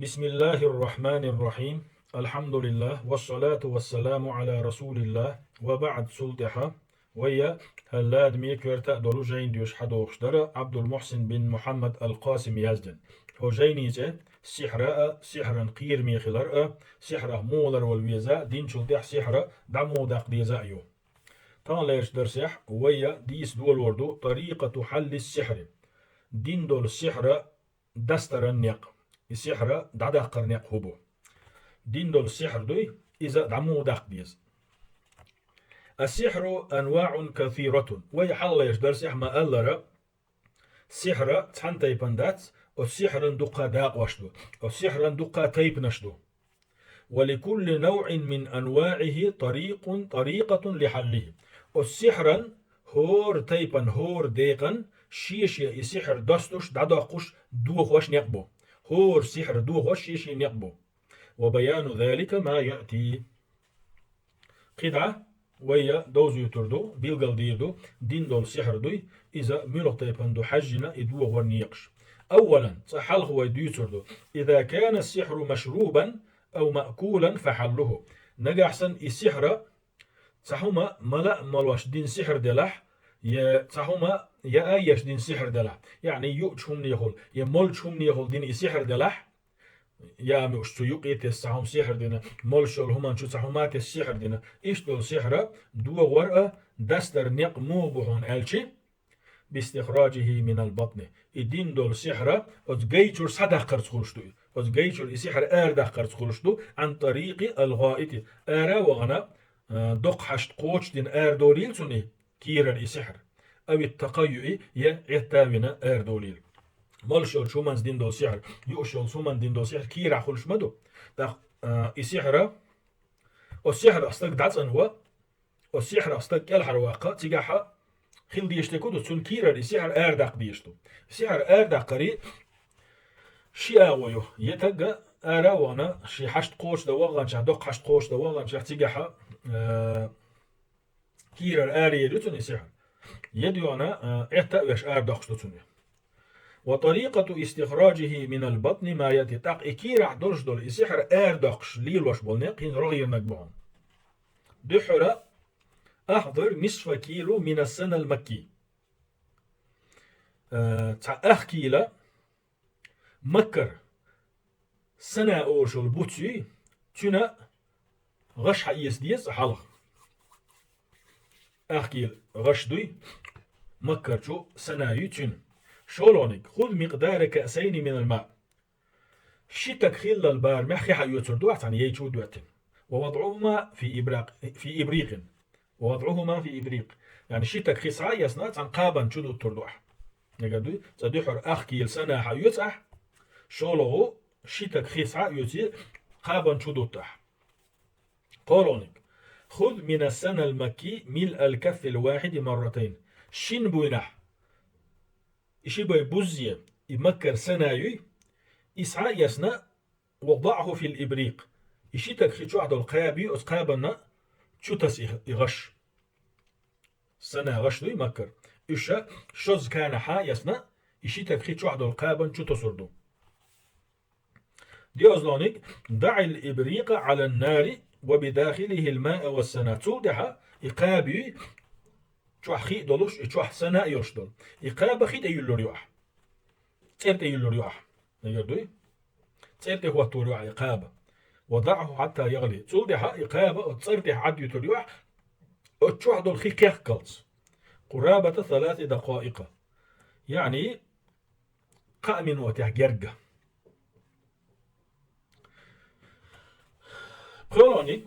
بسم الله الرحمن الرحيم. الحمد لله والصلاة والسلام على رسول الله وبعد سلطحة ويا هلاد ميكورتا دولو جين ديوش حدوخشدر عبد المحسن بن محمد القاسم يزدن هو جينيزة سحرا قير ميخلر سحرة مولر والويزا دين شلطح سحرة دمو داق ديزا يو طان ليش درسح ويا ديس دول وردو طريقة حل السحر دين دول السحر دستر النيق السحر دعدا قرنيق هبو دين دول السحر دوي إذا دعمو داق ديز السحر أنواع كثيرة ويحل يشدر سح ما ألر سحر تحنتي بندات والسحر دقا داق وشدو والسحر دقا تيب نشدو ولكل نوع من أنواعه طريقة لحله والسحر هور تيبا هور ديقا شيش يسحر دستوش دعدا قش دوخ وش نقبو هور سحر دوخ وش شيش نقبو وبيان ذلك ما يأتي قطعة ويا دوزو يتردو بيلغل ديردو دين دول سحر دوي إذا ملغ تيبان دو حجنا إدوه ورنيقش أولا صحال هو يدوتردو إذا كان السحر مشروبا أو مأكولا فحله نجحسن السحر صحوما ملا ملوش دين سحر دلح يا صحوما يا أيش دين سحر دلح يعني يؤتشهم يهول يا ملشهم يهول دين السحر دلح يا مش سيوقيت السحوم سحر دينا ملشول هما شو سحومات السحر دينا إيش دول سحر دو ورقة دستر نق مو بهون ألشي باستخراجه من البطن الدين دول سحر وتجيشور صدق قرص خلشتو وتجيشور السحر أردخ قرص خلشتو عن طريق الغائط أرا وغنا دق حشت قوش دين دوليل سني كيرر السحر أو التقيؤ يا يتاونا دوليل مالشول شو من دين دول سحر يوشول شو من دين دول سحر كيرع خلش مدو ده السحر والسحر أصدق دعسن هو والسحر أصدق الحرواقة تجاحة خيل ديشتكو دو تسون كيرر السحر أردق ديشتو السحر أردق قري شي أويو يتجا أراوانا شي حشت قوش دوغان شي دق حشت قوش دوغان شي تجاحة كيرر آري يدوتون السحر يديو أنا إعتاوش أردق شتوتوني وطريقة استخراجه من البطن ما يتتاق إكيرع درج دول السحر أردقش ليلوش بولنق هين رغير نقبهم دحرة أحضر نصف كيلو من السنة المكي تا كيلة مكر سنة أورشل بوتسي تنا غش حيس ديس حلق كيل غش دوي مكر شو سنة يتن شولونك خذ مقدار كأسين من الماء شتك خل البار محي حيوتر دوات عن يجو دواتن ووضعهما في إبريق ووضعهما في إبريق يعني شتك خسعة يصنع عن قابا شدو التردوح نقدو تدحر كيل سنة حيوتح شولو شتك خسعة يوتي قابا شدو التح قولونك خذ من السنة المكي ملء الكف الواحد مرتين شين بوينح إشي باي بوزية يمكر سنايوي إسعى يسنا وضعه في الإبريق إشي تكخي شو عدو القابي أسقابنا شو تس يغش سنة غش دو يمكر إشا شوز كان حا يسنا إشي تكخي شو عدو القابن شو تسردو دي أزلونيك دع الإبريق على النار وبداخله الماء والسنة تودها إقابي شو خي دولش شو سنة يشدل يقرب خيد أيلو ريوح تيرت أيلو ريوح نقدر تيرت هو توريوح يقابة وضعه حتى يغلي تولدها يقابة وتصيرت عد يتوريوح وتشوح دول خي كيخكلز قرابة 3 دقائق يعني قائم وتح جرجة قولوني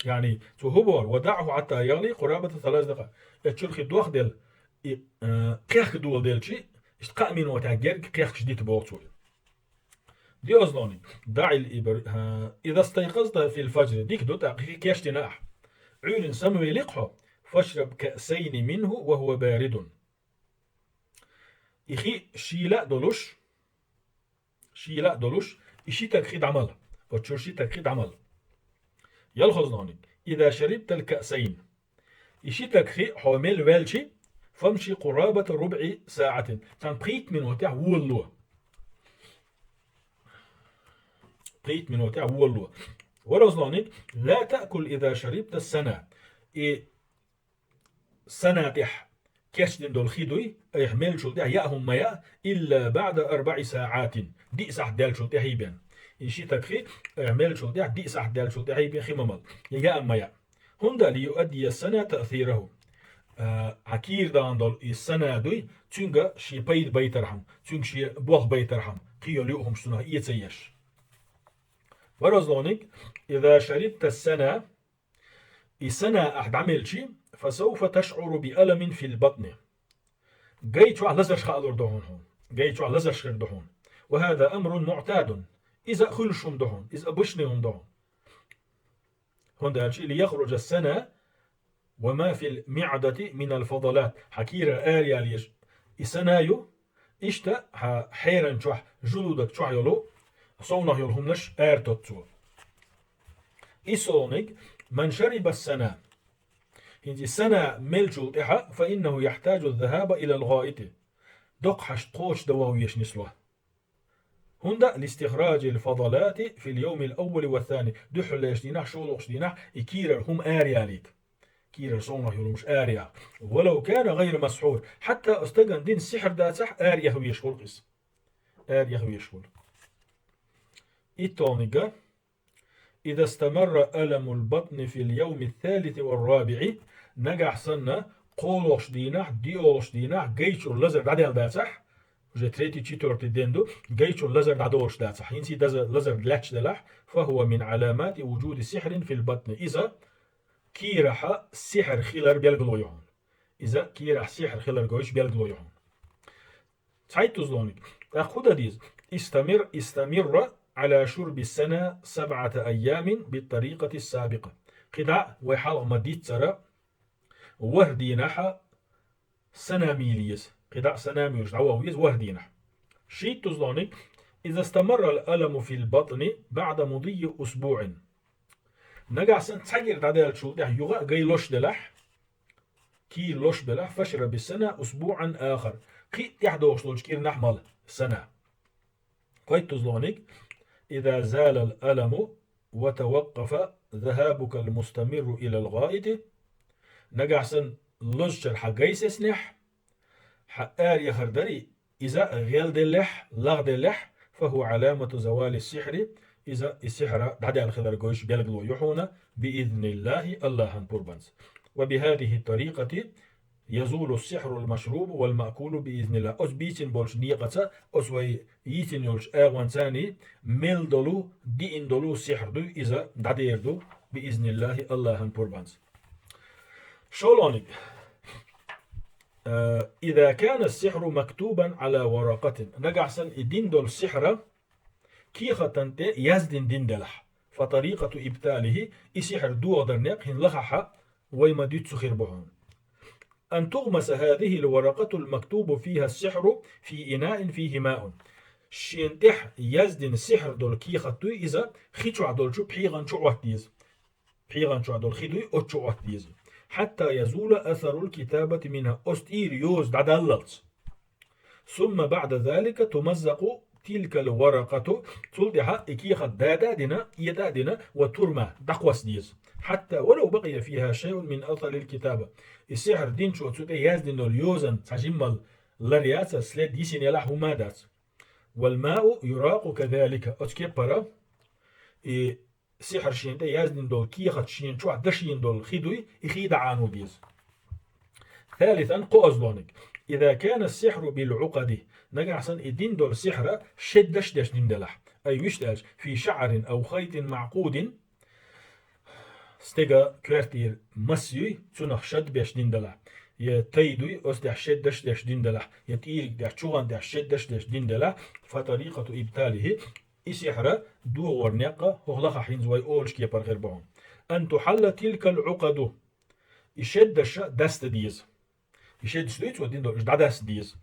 يعني تهبور ودعه حتى يغلي قرابة 3 دقائق تشرخي دوخ ديل قيخ دول ديل شي اشتقاء من وتاجر قيخ شديد بوقتول دي أزلوني دع الإبر إذا استيقظت في الفجر ديك دو تاقيخ كيش تناح عين سموي لقحه فاشرب كأسين منه وهو بارد إخي شيلا دولوش إشي تكخيد عمل وتشرشي تكخيد عمل يلخص إذا شربت الكأسين إشي تكخي حومل والشي فامشي قرابة ربع ساعة تنقيت من وتاع ولو قيت من وتع والله ورزلانك لا تأكل إذا شربت السنة سنة كشدن دول خيدوي يحمل شو يأهم ميا إلا بعد 4 ساعات دي صح دال شو هيبان إن شي تكخي يعمل شو دي صح دال شو هيبان خممل يا ميا هندا ليؤدي السنة تأثيره عكير دان دول السنة دوي تونغا شي بيد بيترهم تونغ شي بوخ بيترهم قيو ليوهم شنو يتسيش ورزلونك إذا شربت السنة أحد عمل شي فسوف تشعر بألم في البطن جيت على لزر خالور دهون هون جيت على لزر شر دهون وهذا أمر معتاد إذا خلشهم دهون إذا بشنهم دهون هون ده الشيء ليخرج السنة وما في المعدة من الفضلات حكيرة آريا ليش السنايو إشتا حيرا شوح جلودك شوح يلو صونه يلهم لش آرتوتسو إسونيك من شرب السنة هندي السنة ملجو إحا فإنه يحتاج الذهاب إلى الغائط دق حشقوش دواويش نسوه هندا لاستخراج الفضلات في اليوم الأول والثاني دحل يشدينح شولوش دينح يكيرر هم آريا ليك كيرر صونه يلومش آريا ولو كان غير مسحور حتى استجن دين السحر دا صح آريا هو يشغل قس آريا هو يشغل التونيجا إذا استمر ألم البطن في اليوم الثالث والرابع نجح سنة قولوش دينح ديولوش دينح جيتشو لزر بعدها دا صح وجتريتي تشيتورتي ديندو جيتشو لزر دادوش دا صح ينسي لزر لاتش دلح فهو من علامات وجود سحر في البطن إذا كيرح سحر خلر بيلقلو يهون إذا كيرح سحر خلر جوش بيلقلو يهون تعيد تزلونك أخذ ديز استمر على شرب السنة 7 أيام بالطريقة السابقة قطع ويحال مديد ترى وهدينها سنة ميليز قطع سنة ميليز عواويز وهدينها شيء تزلونك إذا استمر الألم في البطن بعد مضي أسبوع نجع سن تحجر تعدل شو ده يغا جاي لوش دلح كي لوش دلح فشرب السنة أسبوعا آخر قي يحدوش لوش كير نحمل سنة كويت تزلونك إذا زال الألم وتوقف ذهابك المستمر إلى الغائط نجع سن لوشر حجيس سنح حقار يخردري إذا غيل دلح لغ دلح فهو علامة زوال السحر إذا السحر دعدي على خلال جوش بيلغلو يحونا بإذن الله بوربانس وبهذه الطريقة يزول السحر المشروب والمأكول بإذن الله أس بيتن بولش نيقة أس وي يتن يولش آوان ثاني ميل دولو دين دولو سحر دو إذا دعدير دو بإذن الله بوربانس شولونيك إذا كان السحر مكتوبا على ورقة نجعسن الدين دول السحر كيخة تنتي يزدن دين دلح فطريقة إبتاله إسحر دو درنيق هن لخحة ويما ديت سخير بهون أن تغمس هذه الورقة المكتوب فيها السحر في إناء فيه ماء شينتح يزدن السحر دول كيخة توي إذا خيشو دول شو بحيغان شو وحديز بحيغان شو دول خيدوي أو شو وحديز حتى يزول أثر الكتابة منها أستير يوز دعدلت ثم بعد ذلك تمزق تلك الورقة تلدها إكيخة دادنا يدادنا وترمى دقوس ديز حتى ولو بقي فيها شيء من أثر الكتابة السحر دين شو تسوده يزدن اليوزن تجمل لرياسة سلد ديسين يلح مادات والماء يراق كذلك أتكبر سحر شين ده يزدن دول كيخة شين شو عدشين دول خيدوي يخيد عنو ديز ثالثا قوزلونك إذا كان السحر بالعقد نجع سن الدين دول سحر شدش دش دندلح أي وشتاج في شعر أو خيط معقود استجا كوارتير مسيوي تنخ شد بيش دندلح يتيدوي أصدح شدش دش دندلح يتيرك دش شوغان دش شدش دش دندلح فطريقة إبتاله السحر دو ورنقة هغلق حين زوي أولش كي غير بهم أن تحل تلك العقد يشدش دست ديز يشد سليت ودين دول دست ديز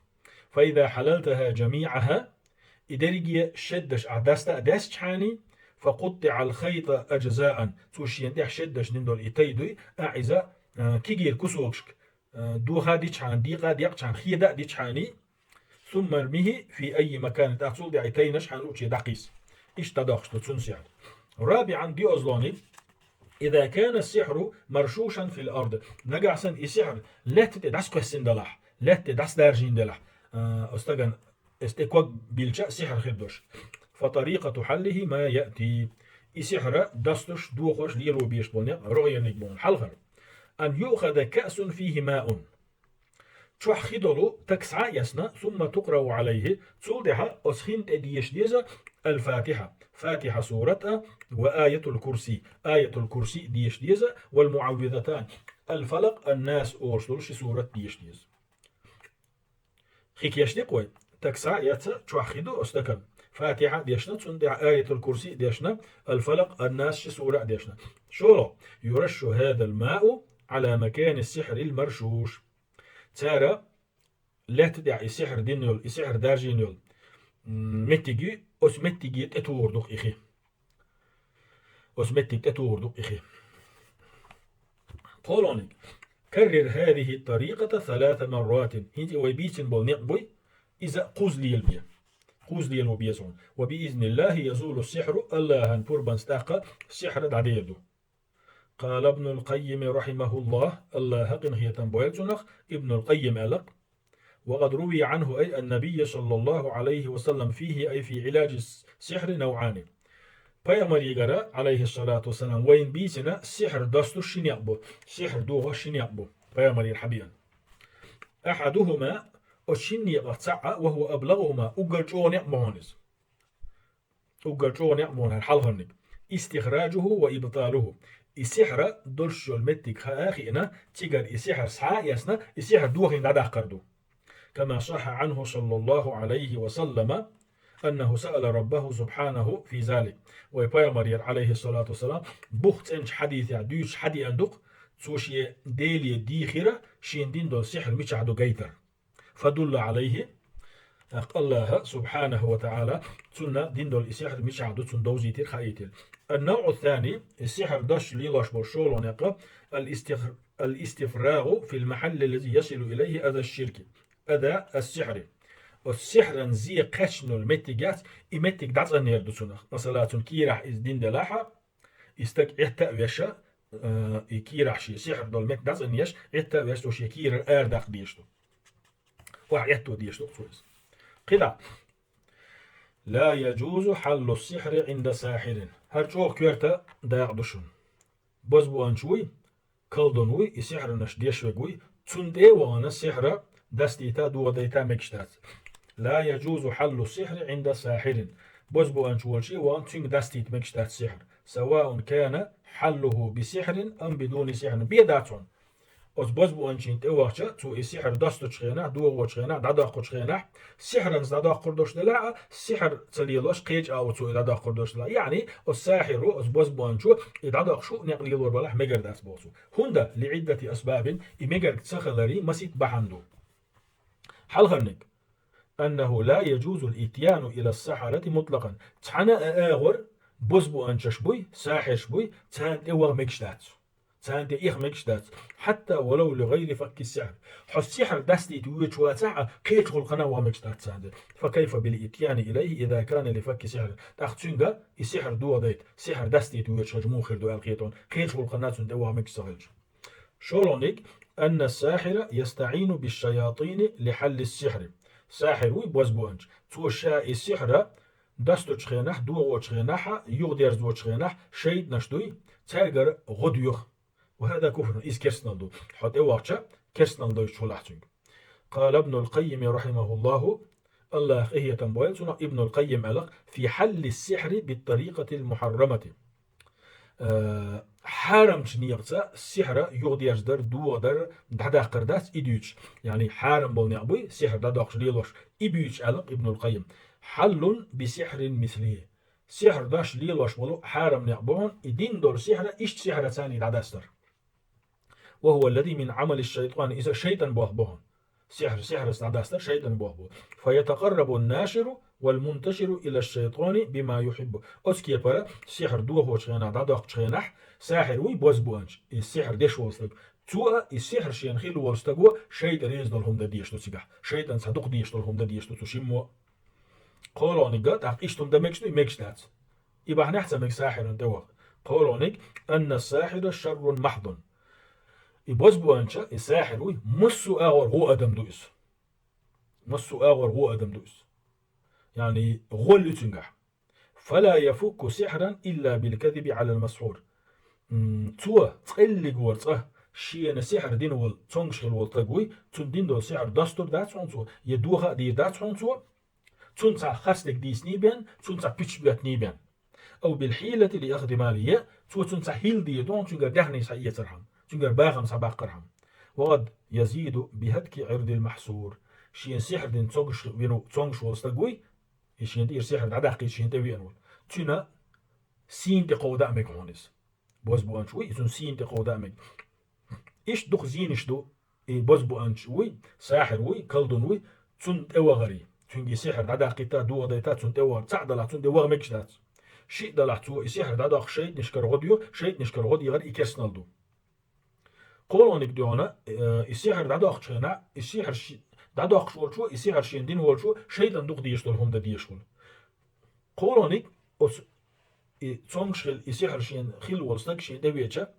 فإذا حللتها جميعها إدرجي شدش عدستا دست حاني فقطع الخيط أجزاء توشين دح شدش دول إتيدوي أعزا كيجير كسوكشك دو هادي حان ديقا ديق حان خيدا دي حاني ثم ارميه في أي مكان تحصل دي عتينش حان وشي دقيس إيش تداخشتو تون سحر. رابعا دي أزلاني إذا كان السحر مرشوشا في الأرض نجعسن السحر لا تدعس كسين دلح لا تدعس دارجين دلح استجن استقوى بيلجأ سحر خدوش فطريقة حله ما يأتي السحر دستش دوخش ليرو بيش بوني رؤية نجبون حلخر أن يؤخذ كأس فيه ماء تشوح خدلو تكسع يسنا ثم تقرأ عليه تصلدها أسخين تديش ديزا الفاتحة فاتحة سورتها وآية الكرسي آية الكرسي ديش ديزا والمعوذتان الفلق الناس أورسلش سورة ديش ديز خيك يشتي قوي تكسع يتسا تشوح خدو أستكن فاتحة ديشنا تصندع آية الكرسي ديشنا الفلق الناس سورة ديشنا شولو يرش هذا الماء على مكان السحر المرشوش تارا لا تدع السحر دينيول السحر دارجينيول متجي أسمتجي تتوردق إخي أسمتجي تتوردق إخي قولونك كرر هذه الطريقة 3 مرات هنتي ويبيتن بالنقبوي إذا قوز لي البيع قوز لي الوبيسون وبإذن الله يزول السحر الله هنبور بنستاقى السحر دعديدو. قال ابن القيم رحمه الله الله هقن هي تنبويلتنخ ابن القيم ألق وقد روي عنه أي النبي صلى الله عليه وسلم فيه أي في علاج السحر نوعان. Peygamber yigara aleyhissalatu vesselam وين بيسنا السحر دستو شنيقبو سحر دوغا شنيقبو Peygamber الحبيان أحدهما الشنيقة تسعى وهو أبلغهما أقرجون يقمونز أقرجون يقمون الحلهنك استخراجه وإبطاله السحر دلش المتك خاخينا تيجر السحر سعى يسنا السحر دوغين دادا قردو كما صح عنه صلى الله عليه وسلم أنه سأل ربه سبحانه في ذلك ويبايمر عليه الصلاة والسلام بوخت انش حديث دوش حدي اندق تسوشي ديلي ديخيرة شين دين دول سحر مش عدو جيتر فدل عليه الله سبحانه وتعالى تسنى دين دول السحر مش عدو تسن دوزيتر خايتر. النوع الثاني السحر دش ليلاش برشول ونقى الاستفراغ في المحل الذي يصل إليه أذى الشرك أذى السحر والسحر زي قشنو المتجات يمتج دعس النير دوسنا مثلا كيرح إز دين دلاحة يستك إحتا ويشا كيرح شيء سحر دول مت دعس النيش إحتا ويشتو شيء كير أرداخ ديشتو وعيتو ديشتو فوز قلا لا يجوز حل السحر عند ساحر هرجو كيرتا داقدشون بوزبو أنشوي كالدونوي السحر نش ديشوي تندي وانا السحر دستيتا دو ديتا مكشتات لا يجوز حل السحر عند ساحر بوزبو أنشولشي وان تنج دستيت مكشتات سحر سواء كان حله بسحر أم بدون سحر بيداتون أز بوزبو أنشين توارشا تو السحر دستو تشخينا دو وتشخينا داداقو تشخينا سحرا داداقو دوش دلا سحر تليلوش قيج أو تو داداقو دوش دلا يعني الساحر أز بوزبو أنشو داداق شو نقليلور بلاح مجر داس بوسو هندا لعدة أسباب إمجر تسخلري مسيت بحندو حلغرنك أنه لا يجوز الإتيان إلى السحرة مطلقا تحنا آغر بوزبو أنششبوي ساحر شبوي تان إيوغ مكشتات تان إيغ مكشتات حتى ولو لغير فك السحر حس السحر دستي تويتش واتسعة كيتش القنا ومكشتات ساند فكيف بالإتيان إليه إذا كان لفك سحر تاختشنغا السحر دو ديت سحر دستي تويتش جموخر دو القيتون كيتش القنا تند إيوغ مكشتات شولونيك أن الساحر يستعين بالشياطين لحل السحر ساحر ويبوزبو أنج توشا السحر دستو تشخينح دو تشخينح يغدير دو تشخينح شيد نشدوي تارجر غديوخ وهذا كفر إز كرسنالدو حتى وقتها كرسنالدو يشولحتنج. قال ابن القيم رحمه الله الله هي تنبويل سنة ابن القيم ألق في حل السحر بالطريقة المحرمة حرم تنيغتا السحر يغدير در دو در دادا قردات إديوش يعني حرم بولني أبوي سحر دادا ليلوش إبيوش ألق ابن القيم حل بسحر مثليه سحر داش ليلوش بولو حرم نعبون إدين دور سحر إشت سحر ثاني دادستر وهو الذي من عمل الشيطان إذا شيطان بوهبون سحر دادستر شيطان بوهبون فيتقرب الناشر والمنتشر إلى الشيطان بما يحب أسكي برا سحر دوه وشينا دادق شينح ساحر وي بوزبوانج السحر ديش وستق توا السحر شين خيلو وستقوا شيطان يزدلهم دا ديشتو سيقح شيطان صدق ديشتلهم دا ديشتو تشمو قولوني قد إشتم دا مكشتو مكشتات يبقى نحسمك ساحر دوغ. قولونك أن الساحر شر محض. يبوز بوانشا الساحر وي مسو آور هو أدم دويس. مسو آور هو أدم دويس. يعني غول تنجح. فلا يفك سحرا إلا بالكذب على المسحور. توا تقلق ورصه شيء سحر دين وال تونغشل والتقوي تون دين دول سحر دستور دات سونسو يدوها دي دات سونسو تون تاع خاصك دي سنيبان تون تاع بيتش بيات نيبان أو بالحيلة لأخذ مالية تون تاع هيل دي دون تون دهني سعية ترحم تون باغم سباقرهم. وقد يزيد بهتك عرض المحصور شيء سحر دين تونغش بينو تونغش والتقوي شيء دير سحر عداقي شيء تبي أنول تنا سين دي قودا ميكونيس بوز بوانش وي تون سين دي قودا ميك إيش دوخ زين إيش دو بوز بوانش وي ساحر وي كالدون وي تون توا غري تون سحر عداقيتا دو ديتا تون توا تعدلا تون دوا ميكش دات شيء دلعتو يسحر داداخ شيء نشكر غديو شيء نشكر غدي غير يكسنالدو قولونك ديونا يسحر داداخ شينا يسحر شي داداخ شول شو يسحر شين دين هول شو شيء لندوق ديشتول هم دا ديشول قولونك أس تونغشل يسحر شين خيل ولستك شين دبيتشا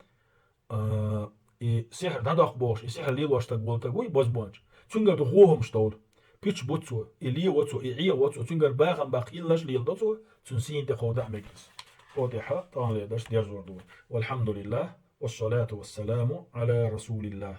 يسحر داداخ بوش يسحر ليل واشتك بولتاقوي بوز بونش تونغر دغوهم شتول بيتش بوتسو إليه واتسو إعيه واتسو تونغر باغم باقيل لاش ليل دوتسو تنسين تقودا مجلس واضحة طبعا دير زور والحمد لله والصلاة والسلام على رسول الله.